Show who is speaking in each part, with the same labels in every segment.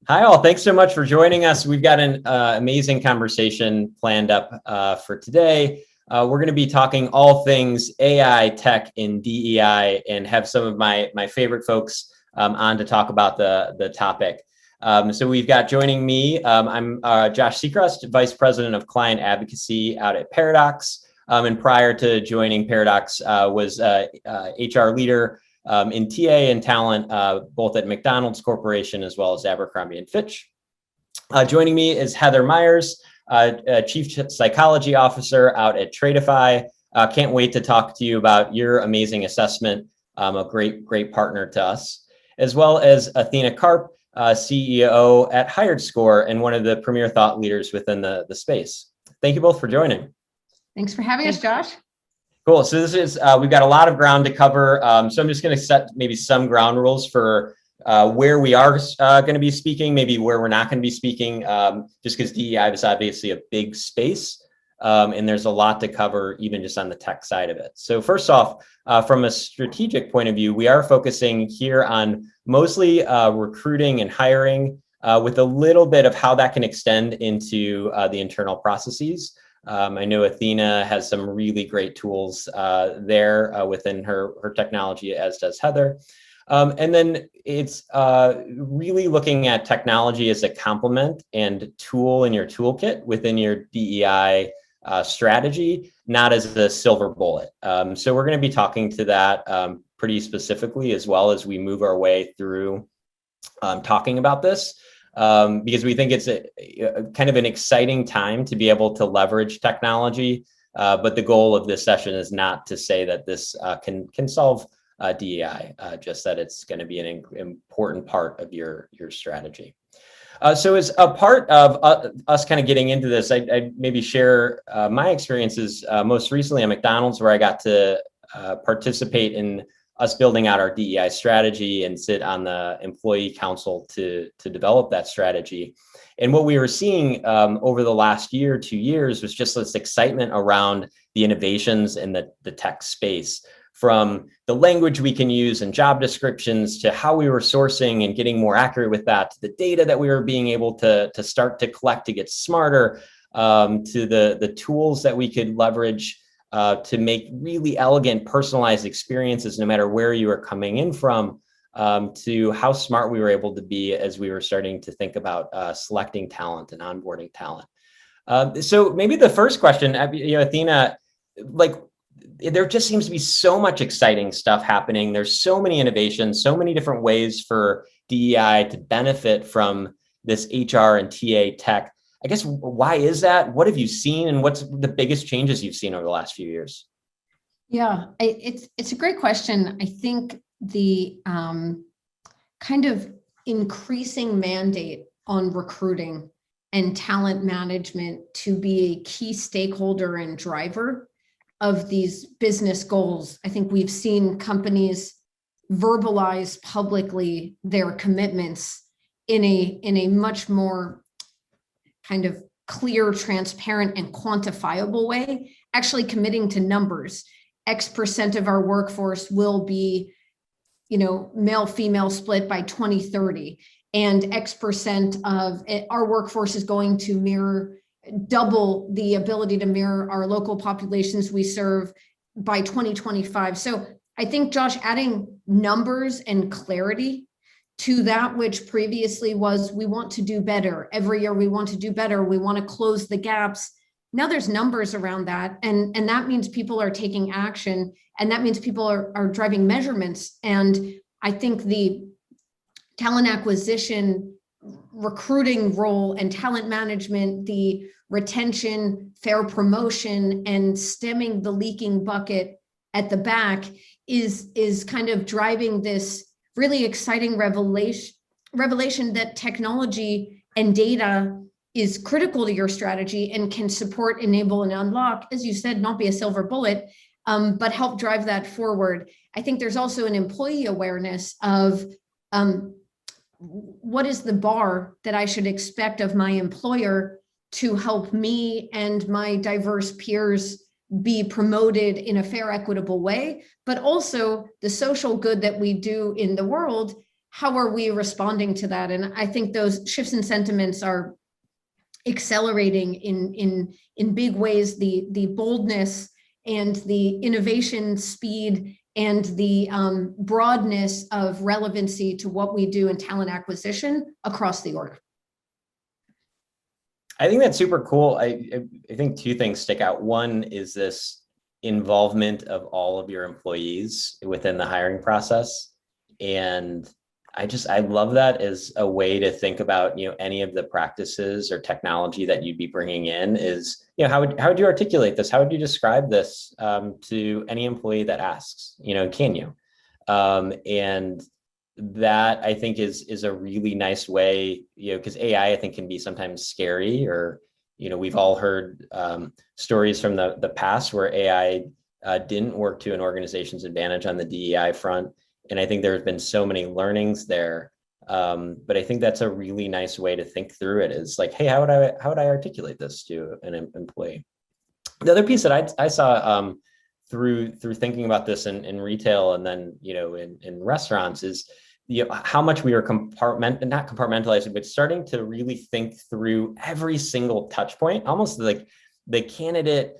Speaker 1: Hi, all. Thanks so much for joining us. We've got an amazing conversation planned up for today. We're going to be talking all things AI, tech, and DEI, and have some of my favorite folks on to talk about the topic. So we've got joining me, I'm Josh Secrest, Vice President of Client Advocacy out at Paradox. And prior to joining Paradox, was HR leader in TA and talent, both at McDonald's Corporation as well as Abercrombie and Fitch. Joining me is Heather Myers, Chief Psychology Officer out at Traitify. Can't wait to talk to you about your amazing assessment, a great partner to us, as well as Athena Karp, CEO at HiredScore and one of the premier thought leaders within the space. Thank you both for joining.
Speaker 2: Thanks for having us, Josh.
Speaker 1: Cool. So this is, we've got a lot of ground to cover. So I'm just going to set maybe some ground rules for where we are going to be speaking, maybe where we're not going to be speaking, just because DEI is obviously a big space. And there's a lot to cover even just on the tech side of it. So first off, from a strategic point of view, we are focusing here on mostly recruiting and hiring with a little bit of how that can extend into the internal processes. I know Athena has some really great tools there within her technology, as does Heather. And then it's really looking at technology as a complement and tool in your toolkit within your DEI strategy, not as the silver bullet. So we're going to be talking to that pretty specifically as well as we move our way through talking about this. Because we think it's a kind of an exciting time to be able to leverage technology. But the goal of this session is not to say that this can solve DEI, just that it's going to be an important part of your strategy. So as a part of us kind of getting into this, I'd maybe share my experiences most recently at McDonald's, where I got to participate in us building out our DEI strategy and sit on the employee council to develop that strategy. And what we were seeing over the last year, 2 years, was just this excitement around the innovations in the tech space, from the language we can use in job descriptions to how we were sourcing and getting more accurate with that, to the data that we were being able to start to collect to get smarter, to the tools that we could leverage to make really elegant, personalized experiences, no matter where you are coming in from, to how smart we were able to be as we were starting to think about selecting talent and onboarding talent. So maybe the first question, Athena, like, there just seems to be so much exciting stuff happening. There's so many innovations, so many different ways for DEI to benefit from this HR and TA tech. I guess, why is that? What have you seen, and what's the biggest changes you've seen over the last few years?
Speaker 2: Yeah, it's a great question. I think the kind of increasing mandate on recruiting and talent management to be a key stakeholder and driver of these business goals. I think we've seen companies verbalize publicly their commitments in a much more kind of clear, transparent, and quantifiable way, actually committing to numbers. X% of our workforce will be, male, female split by 2030. And X% of our workforce is going to mirror, double the ability to mirror our local populations we serve by 2025. So I think, Josh, adding numbers and clarity to that which previously was, we want to do better. Every year we want to do better. We want to close the gaps. Now there's numbers around that. And that means people are taking action. And that means people are driving measurements. And I think the talent acquisition, recruiting role, and talent management, the retention, fair promotion, and stemming the leaking bucket at the back is kind of driving this really exciting revelation that technology and data is critical to your strategy and can support, enable, and unlock, as you said, not be a silver bullet, but help drive that forward. I think there's also an employee awareness of what is the bar that I should expect of my employer to help me and my diverse peers be promoted in a fair, equitable way, but also the social good that we do in the world how are we responding to that? And I think those shifts in sentiments are accelerating in big ways. The boldness and the innovation speed and the broadness of relevancy to what we do in talent acquisition across the org.
Speaker 1: I think that's super cool. I think two things stick out. One is this involvement of all of your employees within the hiring process. And I love that as a way to think about, any of the practices or technology that you'd be bringing in is, how would you articulate this? How would you describe this to any employee that asks, can you? And that I think is a really nice way, because AI I think can be sometimes scary, or, we've all heard stories from the past where AI didn't work to an organization's advantage on the DEI front. And I think there's been so many learnings there. But I think that's a really nice way to think through it, is like, hey, how would I articulate this to an employee? The other piece that I saw through thinking about this in retail and then, in restaurants is, how much we are not compartmentalizing, but starting to really think through every single touch point, almost like the candidate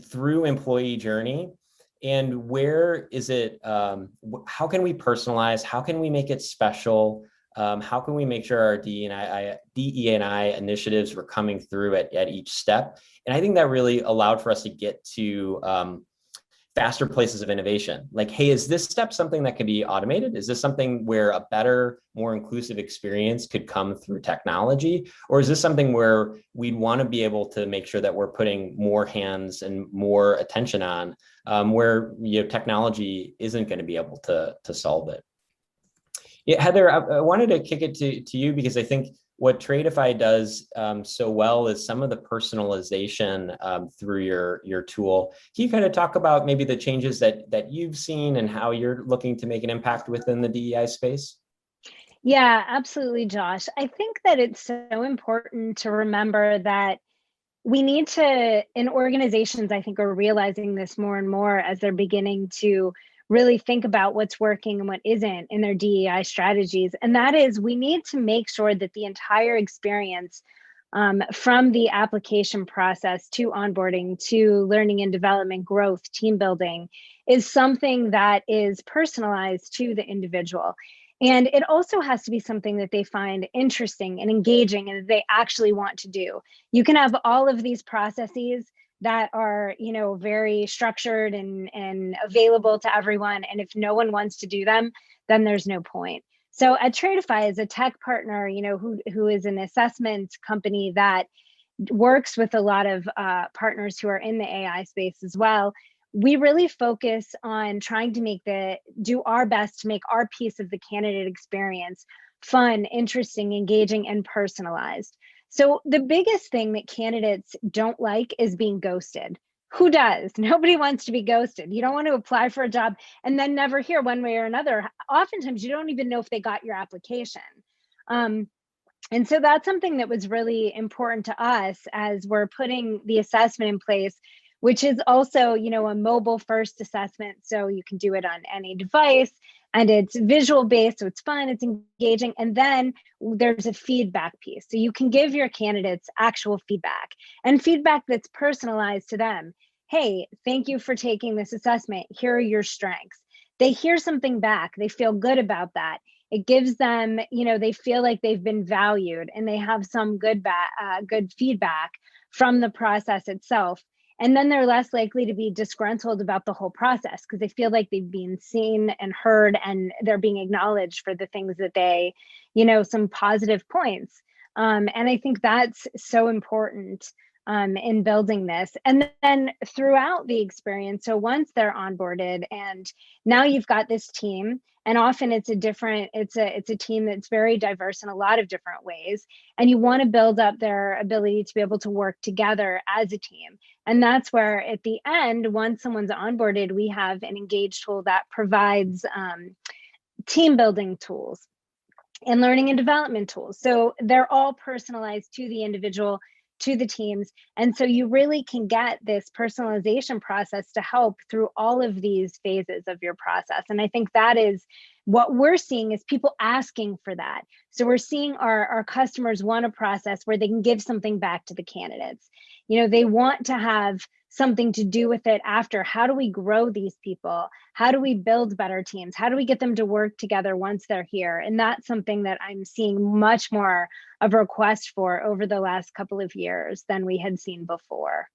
Speaker 1: through employee journey. And where is it, how can we personalize? How can we make it special? How can we make sure our DE&I initiatives were coming through at each step? And I think that really allowed for us to get to faster places of innovation. Like, hey, is this step something that can be automated? Is this something where a better, more inclusive experience could come through technology? Or is this something where we'd want to be able to make sure that we're putting more hands and more attention on, where technology isn't going to be able to solve it? Yeah, Heather, I wanted to kick it to you, because I think what Traitify does so well is some of the personalization through your tool. Can you kind of talk about maybe the changes that you've seen and how you're looking to make an impact within the DEI space?
Speaker 3: Yeah, absolutely, Josh. I think that it's so important to remember that we need to, in organizations, I think, are realizing this more and more as they're beginning to really think about what's working and what isn't in their DEI strategies. And that is, we need to make sure that the entire experience, from the application process to onboarding to learning and development, growth, team building, is something that is personalized to the individual. And it also has to be something that they find interesting and engaging and they actually want to do. You can have all of these processes that are, very structured and available to everyone. And if no one wants to do them, then there's no point. So at Traitify, as a tech partner, who is an assessment company that works with a lot of partners who are in the AI space as well, we really focus on trying to do our best to make our piece of the candidate experience fun, interesting, engaging, and personalized. So the biggest thing that candidates don't like is being ghosted. Who does? Nobody wants to be ghosted. You don't want to apply for a job and then never hear one way or another. Oftentimes, you don't even know if they got your application. And so that's something that was really important to us as we're putting the assessment in place, which is also, a mobile first assessment. So you can do it on any device and it's visual based. So it's fun, it's engaging. And then there's a feedback piece. So you can give your candidates actual feedback and feedback that's personalized to them. Hey, thank you for taking this assessment. Here are your strengths. They hear something back. They feel good about that. It gives them, they feel like they've been valued and they have some good feedback from the process itself. And then they're less likely to be disgruntled about the whole process because they feel like they've been seen and heard and they're being acknowledged for the things that they, some positive points. And I think that's so important in building this. And then throughout the experience, so once they're onboarded and now you've got this team, and often it's a team that's very diverse in a lot of different ways. And you want to build up their ability to be able to work together as a team. And that's where at the end, once someone's onboarded, we have an Engage tool that provides team building tools and learning and development tools. So they're all personalized to the individual to the teams. And so you really can get this personalization process to help through all of these phases of your process. And I think that is what we're seeing, is people asking for that. So we're seeing our customers want a process where they can give something back to the candidates. You know, they want to have something to do with it after. How do we grow these people? How do we build better teams? How do we get them to work together once they're here? And that's something that I'm seeing much more of a request for over the last couple of years than we had seen before.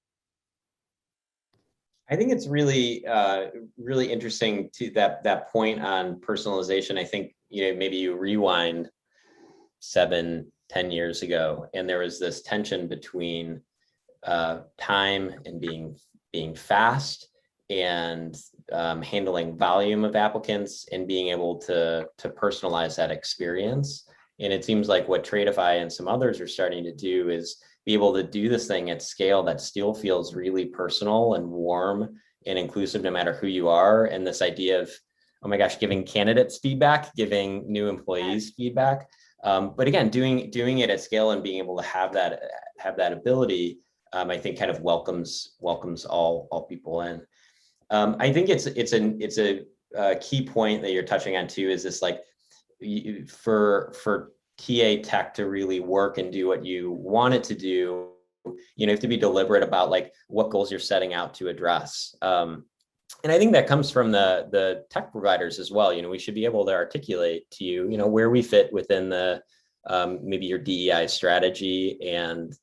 Speaker 1: I think it's really, really interesting to that point on personalization. I think, you know, maybe you rewind 7-10 years ago, and there was this tension between time and being fast, and handling volume of applicants, and being able to personalize that experience. And it seems like what Traitify and some others are starting to do is be able to do this thing at scale that still feels really personal and warm and inclusive, no matter who you are. And this idea of, oh my gosh, giving candidates feedback, giving new employees feedback. But again, doing it at scale and being able to have that ability, I think kind of welcomes all people in. I think it's a key point that you're touching on too, is this, like, for TA tech to really work and do what you want it to do, you have to be deliberate about like what goals you're setting out to address. And I think that comes from the tech providers as well. We should be able to articulate to you, where we fit within the maybe your DEI strategy, and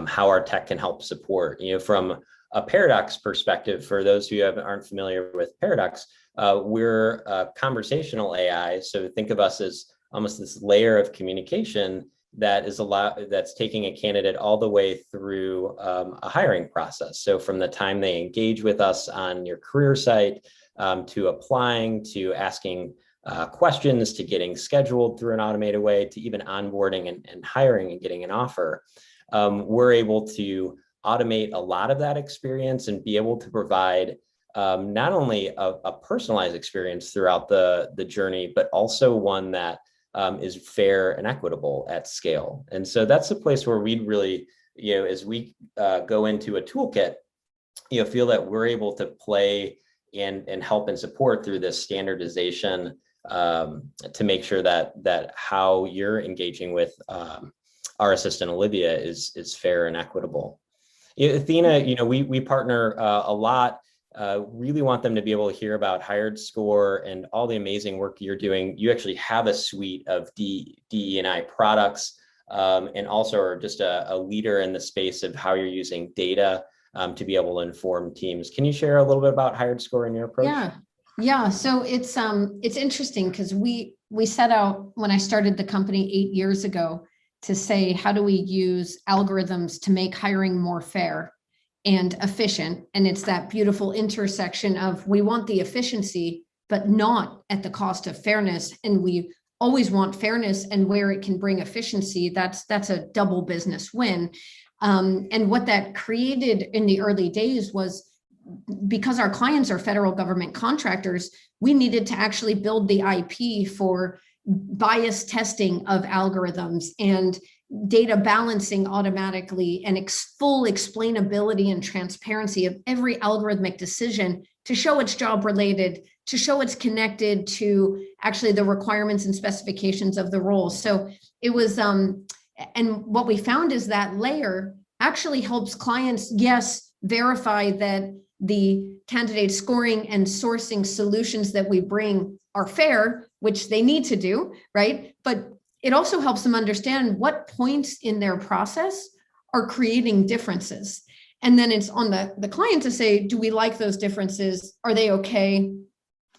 Speaker 1: how our tech can help support. From a Paradox perspective, for those who aren't familiar with Paradox, we're a conversational AI. So think of us as almost this layer of communication that's taking a candidate all the way through a hiring process. So from the time they engage with us on your career site, to applying, to asking questions, to getting scheduled through an automated way, to even onboarding and hiring and getting an offer, we're able to automate a lot of that experience and be able to provide not only a personalized experience throughout the journey, but also one that is fair and equitable at scale. And so that's the place where we'd really, as we go into a toolkit, feel that we're able to play and help and support through this standardization to make sure that how you're engaging with our assistant Olivia is fair and equitable. Athena, we partner a lot. Really want them to be able to hear about HiredScore and all the amazing work you're doing. You actually have a suite of DE&I products, and also are just a leader in the space of how you're using data to be able to inform teams. Can you share a little bit about HiredScore and your approach?
Speaker 2: Yeah. So it's interesting because we set out, when I started the company 8 years ago, to say, how do we use algorithms to make hiring more fair and efficient? And it's that beautiful intersection of, we want the efficiency, but not at the cost of fairness. And we always want fairness, and where it can bring efficiency, that's a double business win. And what that created in the early days was, because our clients are federal government contractors, we needed to actually build the IP for bias testing of algorithms and data balancing automatically, and full explainability and transparency of every algorithmic decision, to show it's job related, to show it's connected to actually the requirements and specifications of the role. So it was, and what we found is that layer actually helps clients, yes, verify that the candidate scoring and sourcing solutions that we bring are fair, which they need to do, right? But it also helps them understand what points in their process are creating differences. And then it's on the client to say, do we like those differences? Are they okay?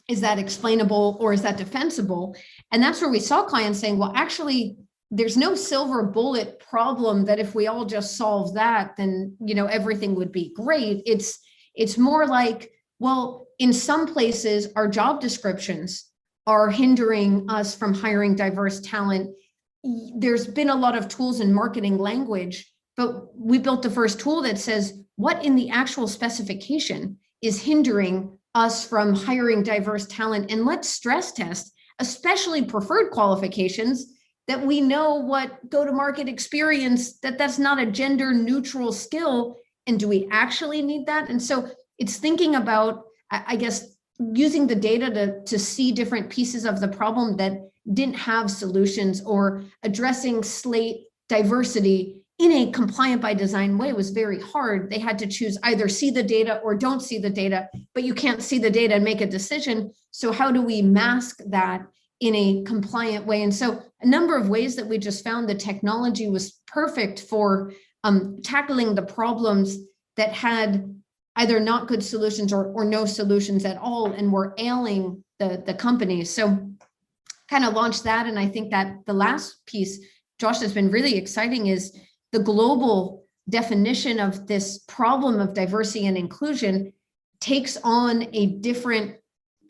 Speaker 2: Is that explainable, or is that defensible? And that's where we saw clients saying, well, actually, there's no silver bullet problem that if we all just solve that, then everything would be great. It's more like, well, in some places, our job descriptions are hindering us from hiring diverse talent. There's been a lot of tools in marketing language, but we built the first tool that says, what in the actual specification is hindering us from hiring diverse talent? And let's stress test, especially preferred qualifications, that we know what go-to-market experience, that's not a gender neutral skill. And do we actually need that? And so it's thinking about, I guess, using the data to see different pieces of the problem that didn't have solutions, or addressing slate diversity in a compliant by design way was very hard. They had to choose either see the data or don't see the data, but you can't see the data and make a decision. So how do we mask that in a compliant way? And so a number of ways that we just found the technology was perfect for tackling the problems that had either not good solutions or no solutions at all, and were ailing the companies. So kind of launched that. And I think that the last piece, Josh, has been really exciting is the global definition of this problem of diversity and inclusion takes on a different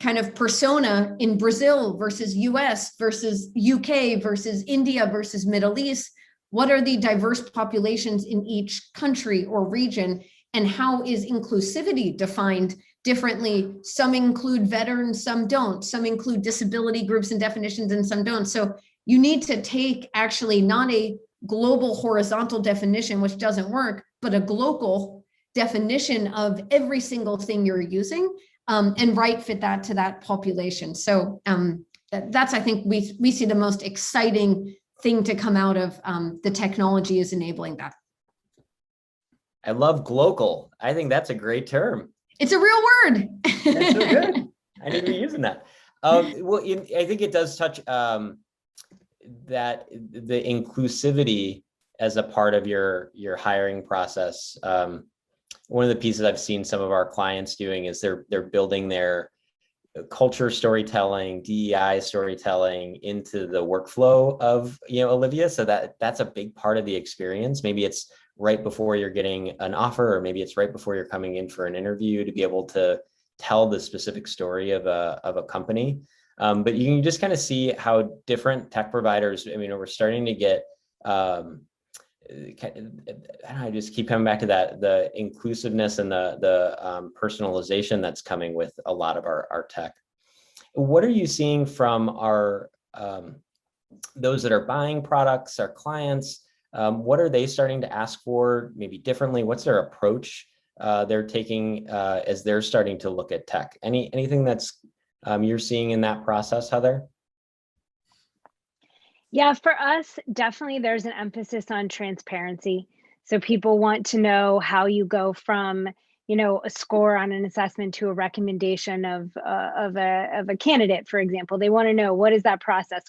Speaker 2: kind of persona in Brazil versus US versus UK versus India versus Middle East. What are the diverse populations in each country or region? And how is inclusivity defined differently? Some include veterans, some don't. Some include disability groups and definitions, and some don't. So you need to take actually not a global horizontal definition, which doesn't work, but a global definition of every single thing you're using, and right fit that to that population. So that's, I think, we see the most exciting thing to come out of the technology is enabling that.
Speaker 1: I love glocal. I think that's a great term.
Speaker 2: It's a real word.
Speaker 1: That's so good. I need to be using that. Well, I think it does touch that the inclusivity as a part of your hiring process. One of the pieces I've seen some of our clients doing is they're building their culture storytelling, DEI storytelling into the workflow of Olivia, so that's a big part of the experience. Maybe it's right before you're getting an offer, or maybe it's right before you're coming in for an interview, to be able to tell the specific story of a company. But you can just kind of see how different tech providers, we're starting to get, I just keep coming back to that, the inclusiveness and the personalization that's coming with a lot of our tech. What are you seeing from our those that are buying products, our clients? What are they starting to ask for maybe differently? What's their approach they're taking as they're starting to look at tech? Anything that's you're seeing in that process, Heather?
Speaker 3: Yeah, for us, definitely there's an emphasis on transparency. So people want to know how you go from, a score on an assessment to a recommendation of a candidate, for example. They want to know, what is that process?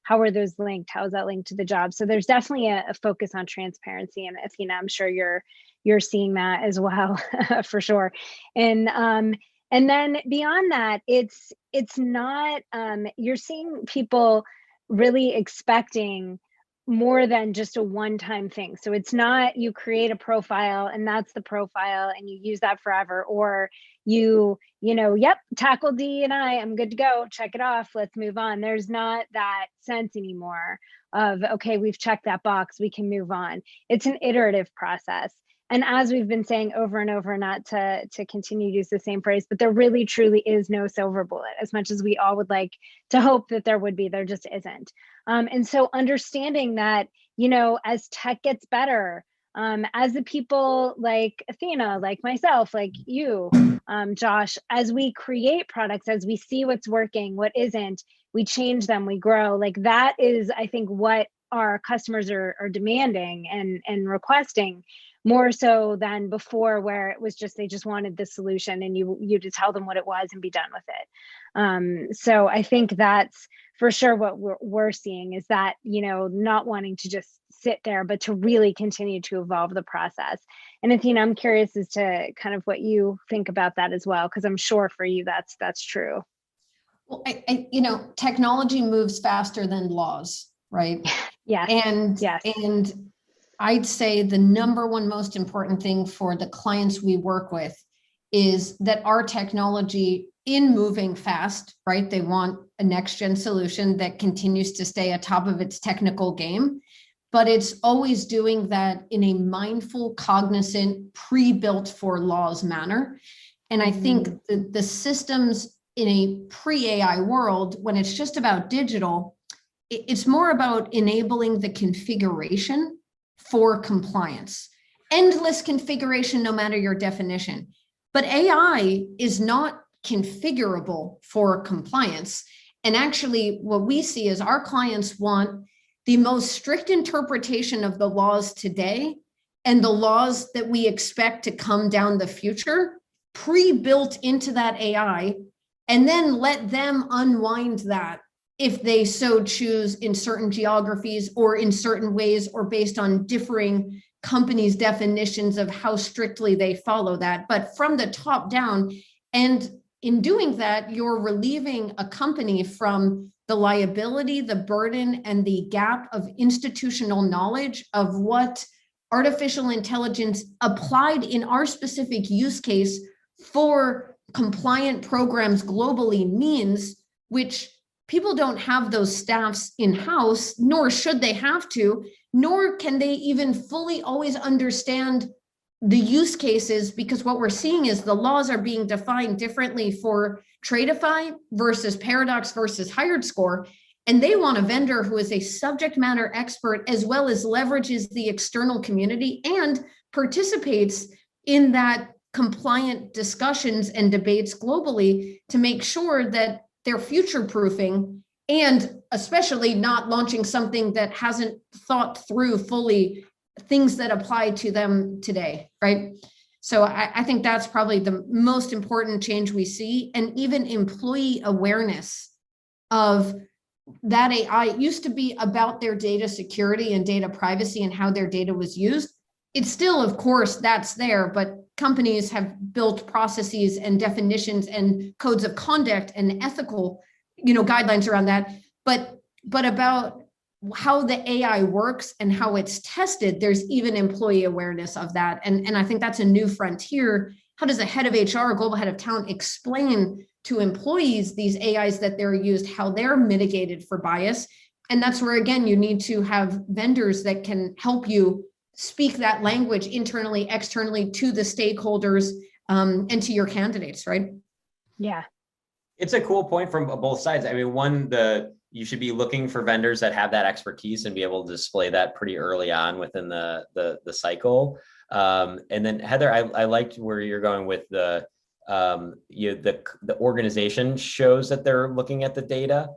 Speaker 3: How are those linked? How is that linked to the job? So there's definitely a focus on transparency, and Athena, I'm sure you're seeing that as well, for sure. And then beyond that, it's not, you're seeing people really expecting more than just a one-time thing. So it's not you create a profile and that's the profile and you use that forever, or yep, tackle DE&I, I'm good to go, check it off, let's move on. There's not that sense anymore of, okay, we've checked that box, we can move on. It's an iterative process. And as we've been saying over and over, not to continue to use the same phrase, but there really truly is no silver bullet. As much as we all would like to hope that there would be, there just isn't. And so understanding that, as tech gets better, as the people like Athena, like myself, like you, Josh, as we create products, as we see what's working, what isn't, we change them, we grow. Like that is, I think, what our customers are demanding and requesting, more so than before, where it was just, they just wanted the solution and you to tell them what it was and be done with it. So I think that's for sure what we're seeing, is that, not wanting to just sit there, but to really continue to evolve the process. And Athena, I'm curious as to kind of what you think about that as well, because I'm sure for you, that's true.
Speaker 2: Well, technology moves faster than laws, right?
Speaker 3: Yeah.
Speaker 2: And I'd say the number one most important thing for the clients we work with is that our technology, in moving fast, right? They want a next gen solution that continues to stay atop of its technical game, but it's always doing that in a mindful, cognizant, pre-built for laws manner. And I think the systems in a pre-AI world, when it's just about digital, it's more about enabling the configuration for compliance. Endless configuration, no matter your definition. But AI is not configurable for compliance. And actually, what we see is our clients want the most strict interpretation of the laws today and the laws that we expect to come down the future, pre-built into that AI, and then let them unwind that if they so choose in certain geographies or in certain ways or based on differing companies' definitions of how strictly they follow that. But from the top down, and in doing that, you're relieving a company from the liability, the burden, and the gap of institutional knowledge of what artificial intelligence applied in our specific use case for compliant programs globally means, which people don't have those staffs in-house, nor should they have to, nor can they even fully always understand the use cases, because what we're seeing is the laws are being defined differently for Traitify versus Paradox versus HiredScore. And they want a vendor who is a subject matter expert, as well as leverages the external community and participates in that compliant discussions and debates globally to make sure that they're future-proofing, and especially not launching something that hasn't thought through fully things that apply to them today, right? So I think that's probably the most important change we see. And even employee awareness of that AI. It used to be about their data security and data privacy and how their data was used. It's still, of course, that's there, but companies have built processes and definitions and codes of conduct and ethical, guidelines around that. But about how the AI works and how it's tested, there's even employee awareness of that. And I think that's a new frontier. How does a head of HR, a global head of talent, explain to employees these AIs that they're used, how they're mitigated for bias? And that's where, again, you need to have vendors that can help you speak that language internally, externally, to the stakeholders, and to your candidates, right?
Speaker 3: Yeah.
Speaker 1: It's a cool point from both sides. I mean, you should be looking for vendors that have that expertise and be able to display that pretty early on within the cycle. And then Heather, I liked where you're going with the organization shows that they're looking at the data.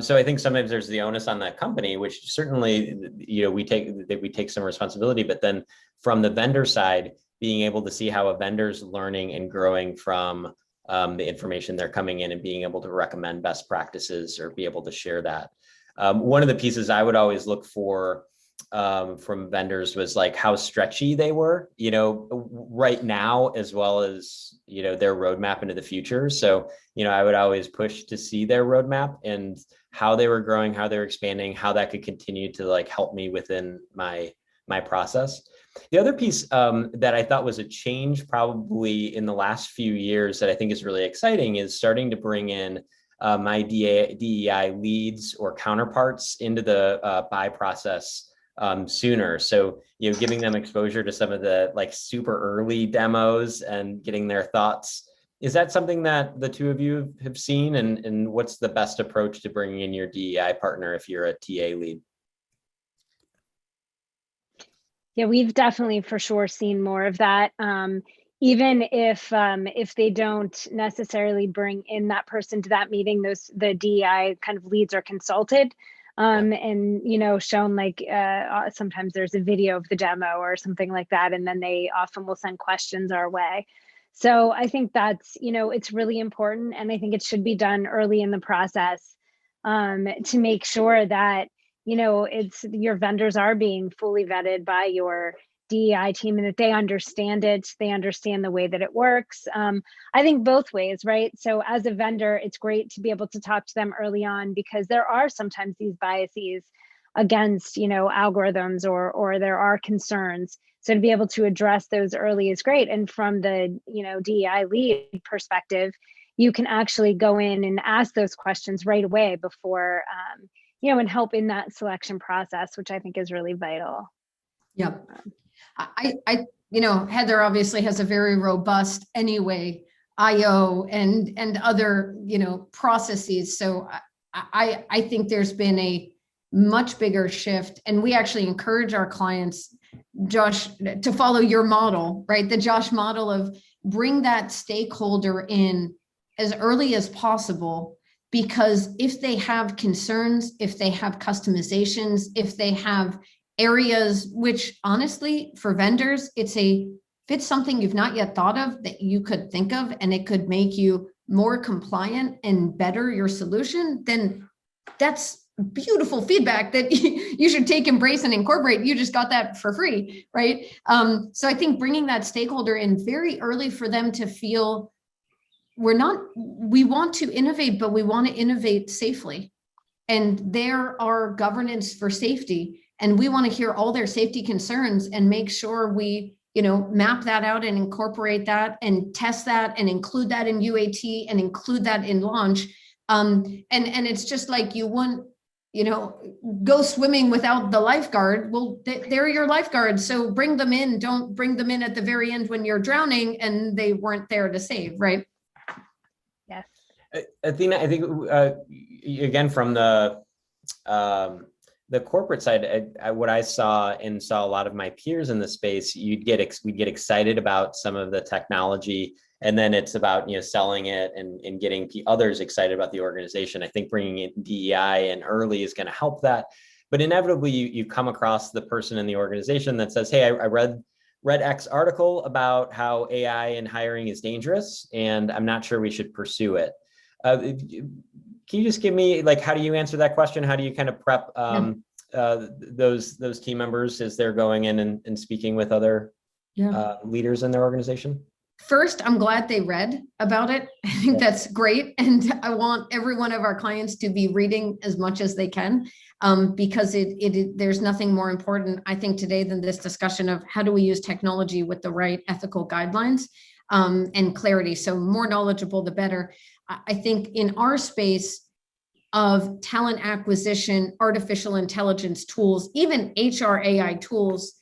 Speaker 1: So I think sometimes there's the onus on the company, which certainly, we take some responsibility, but then from the vendor side, being able to see how a vendor's learning and growing from the information they're coming in and being able to recommend best practices or be able to share that. One of the pieces I would always look for from vendors was like how stretchy they were, right now, as well as, their roadmap into the future. So, I would always push to see their roadmap and how they were growing, how they're expanding, how that could continue to like help me within my process. The other piece that I thought was a change probably in the last few years that I think is really exciting is starting to bring in my DE&I leads or counterparts into the buy process sooner. So, giving them exposure to some of the like super early demos and getting their thoughts. Is that something that the two of you have seen? And what's the best approach to bringing in your DEI partner if you're a TA lead?
Speaker 3: Yeah, we've definitely for sure seen more of that. Even if they don't necessarily bring in that person to that meeting, the DEI kind of leads are consulted, and shown like sometimes there's a video of the demo or something like that, and then they often will send questions our way. So I think that's it's really important, and I think it should be done early in the process to make sure that it's your vendors are being fully vetted by your DEI team and that they understand it, they understand the way that it works. I think both ways, right? So as a vendor, it's great to be able to talk to them early on because there are sometimes these biases against, algorithms or there are concerns. So to be able to address those early is great. And from the, DEI lead perspective, you can actually go in and ask those questions right away before, and help in that selection process, which I think is really vital.
Speaker 2: Yeah. Heather obviously has a very robust IO and other, processes. So I think there's been a much bigger shift. And we actually encourage our clients, Josh, to follow your model, right? The Josh model of bring that stakeholder in as early as possible, because if they have concerns, if they have customizations, if they have areas, which honestly for vendors, if it's something you've not yet thought of that you could think of, and it could make you more compliant and better your solution, then that's beautiful feedback that you should take, embrace, and incorporate. You just got that for free, right? So I think bringing that stakeholder in very early for them to feel we want to innovate, but we want to innovate safely. And there are governance for safety, and we want to hear all their safety concerns and make sure we, map that out and incorporate that and test that and include that in UAT and include that in launch. And it's just like you wouldn't, go swimming without the lifeguard. Well, they're your lifeguards. So bring them in. Don't bring them in at the very end when you're drowning and they weren't there to save, right?
Speaker 3: Yes.
Speaker 1: Athena, I think, again, from the corporate side, what I saw and saw a lot of my peers in the space, we'd get excited about some of the technology, and then it's about selling it and getting others excited about the organization. I think bringing in DEI and early is going to help that, but inevitably you come across the person in the organization that says, "Hey, I read X article about how AI in hiring is dangerous, and I'm not sure we should pursue it." Can you just give me, how do you answer that question? How do you kind of prep those team members as they're going in and speaking with other leaders in their organization?
Speaker 2: First, I'm glad they read about it. I think that's great. And I want every one of our clients to be reading as much as they can, because there's nothing more important, I think, today than this discussion of how do we use technology with the right ethical guidelines and clarity. So more knowledgeable, the better. I think in our space of talent acquisition, artificial intelligence tools, even HR AI tools,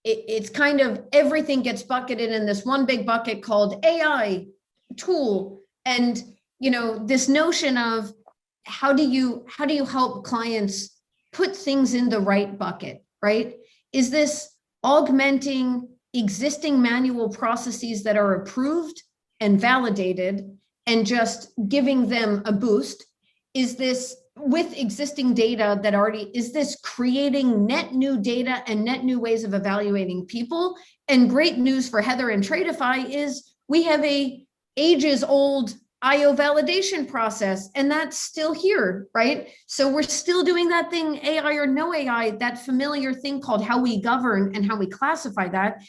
Speaker 2: it's kind of everything gets bucketed in this one big bucket called AI tool. And, this notion of how do you help clients put things in the right bucket, right? Is this augmenting existing manual processes that are approved and validated and just giving them a boost? Is this with existing data that already, is this creating net new data and net new ways of evaluating people? And great news for Heather and Traitify is we have a ages old IO validation process, and that's still here, right? So we're still doing that thing, AI or no AI, that familiar thing called how we govern and how we classify that.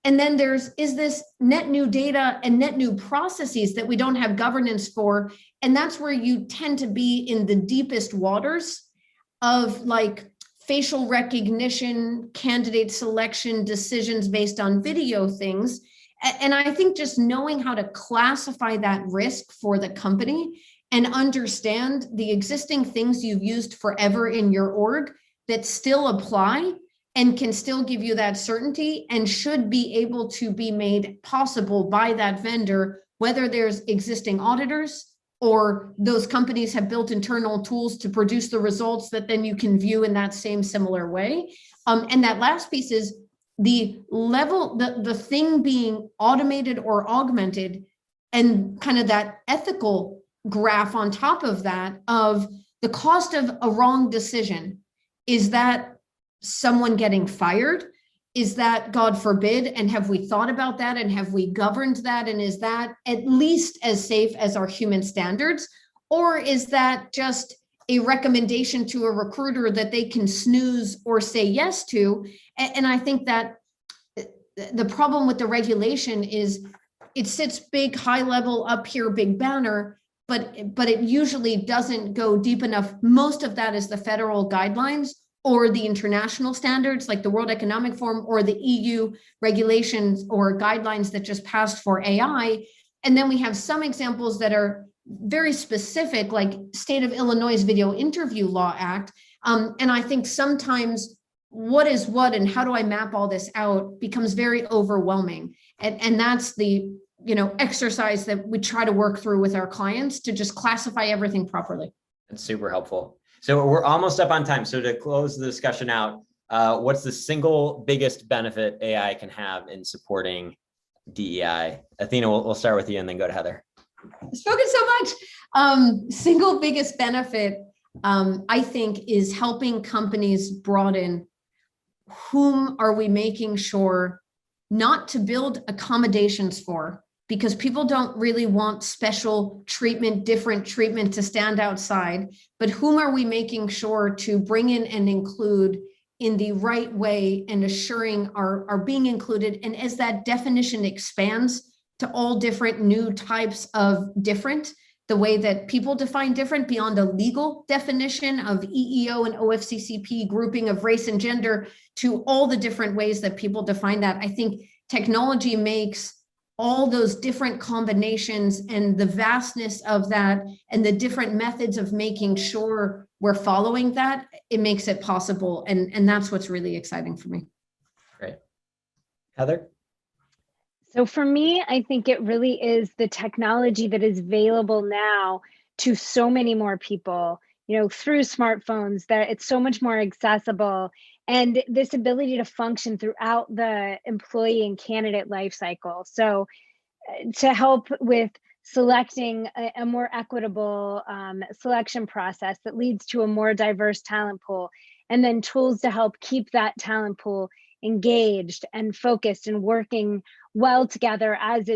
Speaker 2: And then is this net new data and net new processes that we don't have governance for? And that's where you tend to be in the deepest waters of facial recognition, candidate selection, decisions based on video things. And I think just knowing how to classify that risk for the company and understand the existing things you've used forever in your org that still apply and can still give you that certainty and should be able to be made possible by that vendor, whether there's existing auditors or those companies have built internal tools to produce the results that then you can view in that same similar way. And that last piece is the level, the thing being automated or augmented, and kind of that ethical graph on top of that of the cost of a wrong decision. Is that someone getting fired? Is that, God forbid, and have we thought about that and have we governed that? And is that at least as safe as our human standards? Or is that just a recommendation to a recruiter that they can snooze or say yes to? And I think that the problem with the regulation is it sits big, high level up here, big banner, but it usually doesn't go deep enough. Most of that is the federal guidelines or the international standards like the World Economic Forum or the EU regulations or guidelines that just passed for AI. And then we have some examples that are very specific, like State of Illinois Video Interview Law Act. And I think sometimes what is what and how do I map all this out becomes very overwhelming. And that's the exercise that we try to work through with our clients to just classify everything properly.
Speaker 1: It's super helpful. So we're almost up on time. So to close the discussion out, what's the single biggest benefit AI can have in supporting DEI? Athena, we'll start with you and then go to Heather.
Speaker 2: Spoken so much. Single biggest benefit, I think, is helping companies broaden whom are we making sure not to build accommodations for, because people don't really want special treatment, different treatment to stand outside, but whom are we making sure to bring in and include in the right way and assuring are being included. And as that definition expands to all different new types of different, the way that people define different beyond a legal definition of EEO and OFCCP grouping of race and gender to all the different ways that people define that, I think technology makes all those different combinations and the vastness of that and the different methods of making sure we're following that, it makes it possible. And that's what's really exciting for me.
Speaker 1: Great. Heather?
Speaker 3: So for me, I think it really is the technology that is available now to so many more people, through smartphones, that it's so much more accessible, and this ability to function throughout the employee and candidate life cycle. So to help with selecting a more equitable selection process that leads to a more diverse talent pool, and then tools to help keep that talent pool engaged and focused and working well together as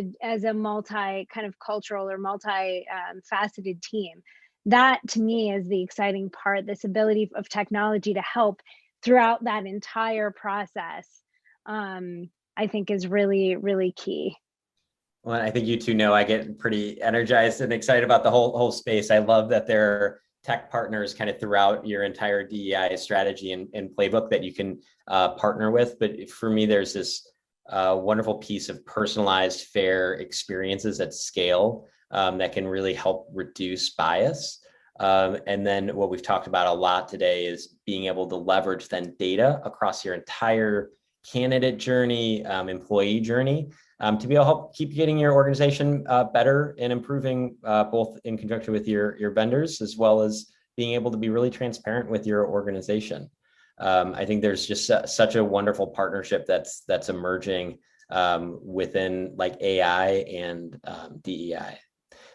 Speaker 3: a multi kind of cultural or multi faceted team. That to me is the exciting part, this ability of technology to help throughout that entire process, I think is really, really key.
Speaker 1: Well, I think you two know I get pretty energized and excited about the whole space. I love that there are tech partners kind of throughout your entire DEI strategy and playbook that you can partner with. But for me, there's this wonderful piece of personalized, fair experiences at scale that can really help reduce bias. And then what we've talked about a lot today is being able to leverage then data across your entire candidate journey, employee journey, to be able to help keep getting your organization better and improving both in conjunction with your vendors, as well as being able to be really transparent with your organization. I think there's just such a wonderful partnership that's emerging within like AI and DEI.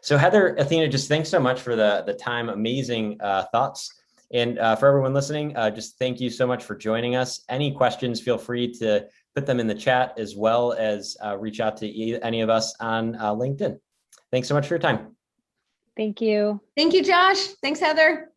Speaker 1: So Heather, Athena, just thanks so much for the time, amazing thoughts. And for everyone listening, just thank you so much for joining us. Any questions, feel free to put them in the chat, as well as reach out to any of us on LinkedIn. Thanks so much for your time.
Speaker 3: Thank you.
Speaker 2: Thank you, Josh. Thanks, Heather.